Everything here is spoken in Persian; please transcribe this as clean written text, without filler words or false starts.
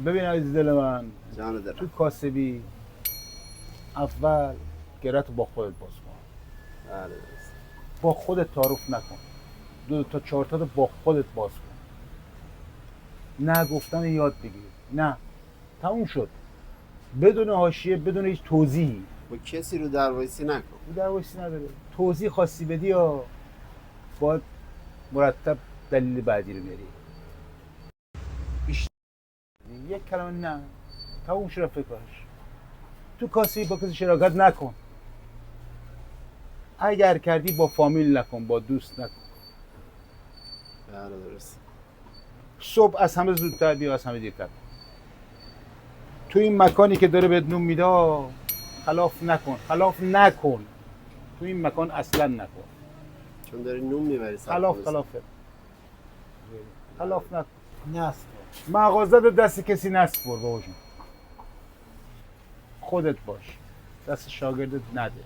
ببین عزیز دل من، جان دلم. تو کاسبی اول گره‌تو با خودت باز کن. بله درست. با خودت تعارف نکن. دو تا چهار تا رو با خودت باز کن. نه گفتن یاد بگیر. نه. تموم شد. بدون حاشیه، بدون هیچ توضیحی. با کسی رو در وایسی نکن. او در وایسی نداره. توضیح خاصی بدی یا باید مرتب دلیل بعدی رو بیاری. بیشتر یک کلمه نه. تموم شد فکرش. تو کاسی با کسی شراکت نکن. اگر کردی با فامیل نکن، با دوست نکن. بله درست. صبح از همه زودتر بیا، از همه دیرتر. تو این مکانی که داره بهت نون میده خلاف نکن. خلاف نکن. تو این مکان اصلا نکن. چون داری نون میبری خلافه. خلاف نکن. نصب مغازه رو دست کسی نسپر بابا جون. خودت باش. دست شاگردت نده.